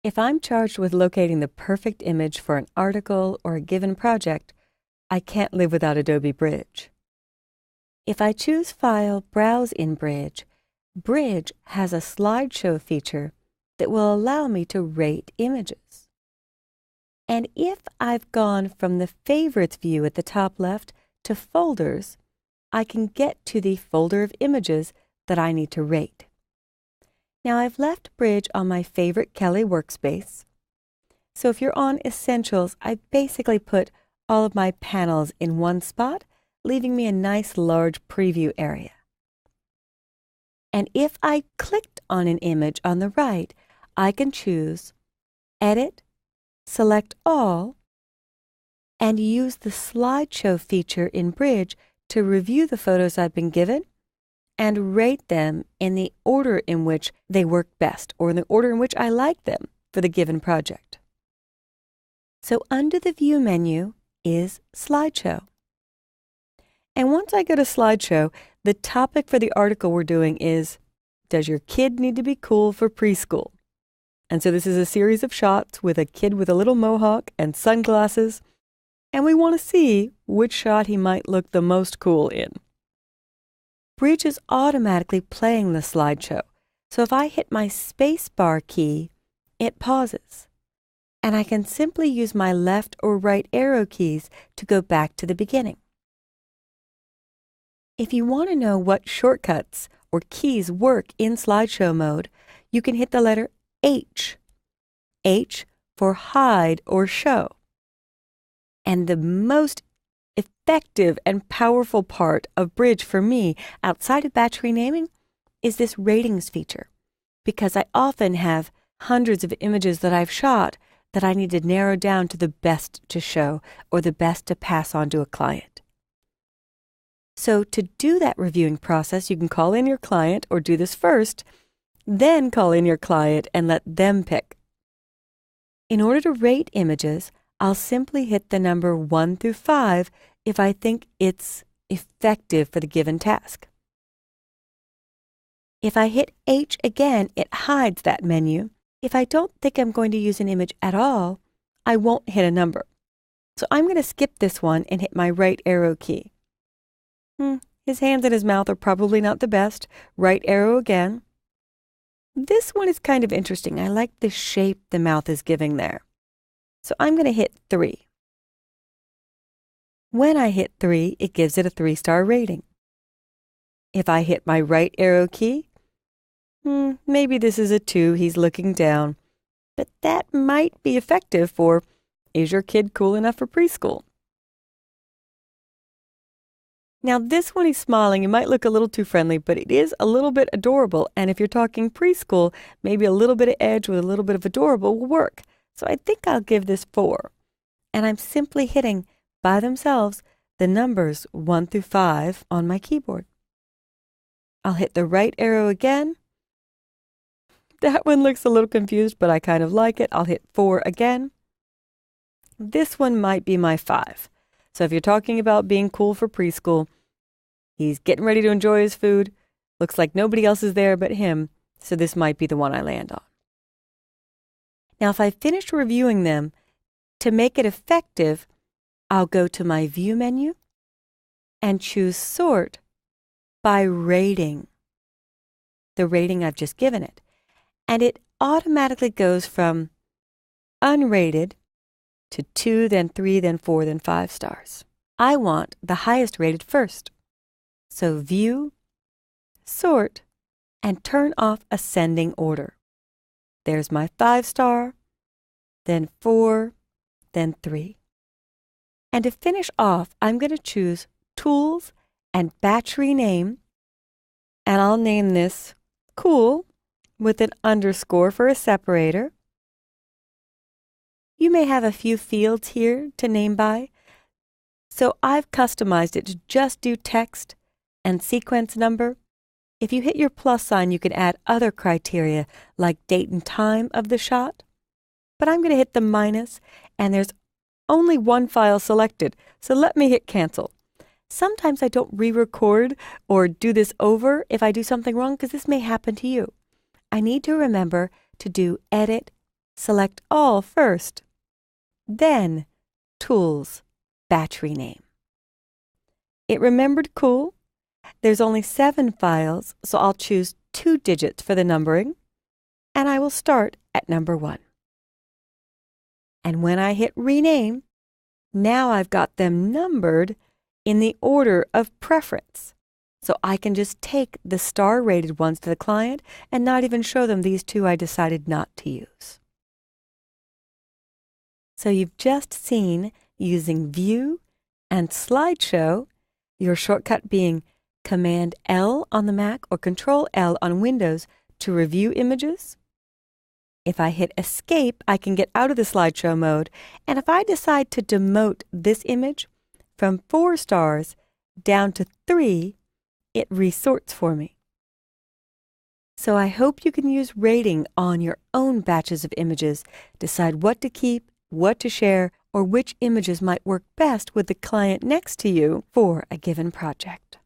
If I'm charged with locating the perfect image for an article or a given project, I can't live without Adobe Bridge. If I choose File, Browse in Bridge, Bridge has a slideshow feature that will allow me to rate images. And if I've gone from the Favorites view at the top left to Folders, I can get to the folder of images that I need to rate. Now I've left Bridge on my favorite Kelly workspace. So if you're on Essentials, I basically put all of my panels in one spot, leaving me a nice large preview area. And if I clicked on an image on the right, I can choose Edit, select All, and use the slideshow feature in Bridge to review the photos I've been given and rate them in the order in which they work best, or in the order in which I like them for the given project. So under the View menu is Slideshow. And once I go to Slideshow, the topic for the article we're doing is, does your kid need to be cool for preschool? And so this is a series of shots with a kid with a little mohawk and sunglasses, and we want to see which shot he might look the most cool in. Bridge is automatically playing the slideshow, so if I hit my spacebar key, it pauses, and I can simply use my left or right arrow keys to go back to the beginning. If you want to know what shortcuts or keys work in slideshow mode, you can hit the letter H. H for hide or show. And the most effective and powerful part of Bridge for me, outside of batch renaming, is this ratings feature, because I often have hundreds of images that I've shot that I need to narrow down to the best to show or the best to pass on to a client. So to do that reviewing process, you can call in your client or do this first, then call in your client and let them pick. In order to rate images, I'll simply hit the number 1 through 5 if I think it's effective for the given task. If I hit H again, it hides that menu. If I don't think I'm going to use an image at all, I won't hit a number. So I'm going to skip this one and hit my right arrow key. His hands and his mouth are probably not the best. Right arrow again. This one is kind of interesting. I like the shape the mouth is giving there. So I'm going to hit 3. When I hit 3, it gives it a 3-star rating. If I hit my right arrow key, maybe this is a 2, he's looking down. But that might be effective for, is your kid cool enough for preschool? Now this one he's smiling. It might look a little too friendly, but it is a little bit adorable. And if you're talking preschool, maybe a little bit of edge with a little bit of adorable will work. So I think I'll give this 4. And I'm simply hitting, by themselves, the numbers 1 through 5 on my keyboard. I'll hit the right arrow again. That one looks a little confused, but I kind of like it. I'll hit 4 again. This one might be my 5. So if you're talking about being cool for preschool, he's getting ready to enjoy his food. Looks like nobody else is there but him, so this might be the one I land on. Now, if I finish reviewing them, to make it effective, I'll go to my View menu and choose Sort by rating, the rating I've just given it. And it automatically goes from unrated to 2, then 3, then 4, then 5 stars. I want the highest rated first. So View, Sort, and turn off ascending order. There's my 5-star, then 4, then 3. And to finish off, I'm going to choose Tools and Batch Rename, and I'll name this Cool with an underscore for a separator. You may have a few fields here to name by, so I've customized it to just do text and sequence number. If you hit your plus sign, you can add other criteria like date and time of the shot. But I'm going to hit the minus, and there's only one file selected, so let me hit cancel. Sometimes I don't re-record or do this over if I do something wrong, because this may happen to you. I need to remember to do edit, select All first. Then Tools, Batch Rename. It remembered cool. There's only 7 files, so I'll choose 2 digits for the numbering, and I will start at number 1. And when I hit Rename, now I've got them numbered in the order of preference. So I can just take the star-rated ones to the client and not even show them these 2 I decided not to use. So you've just seen using View and Slideshow, your shortcut being Command-L on the Mac or Control-L on Windows to review images. If I hit Escape, I can get out of the slideshow mode, and if I decide to demote this image from 4 stars down to 3, it resorts for me. So I hope you can use rating on your own batches of images, decide what to keep, what to share, or which images might work best with the client next to you for a given project.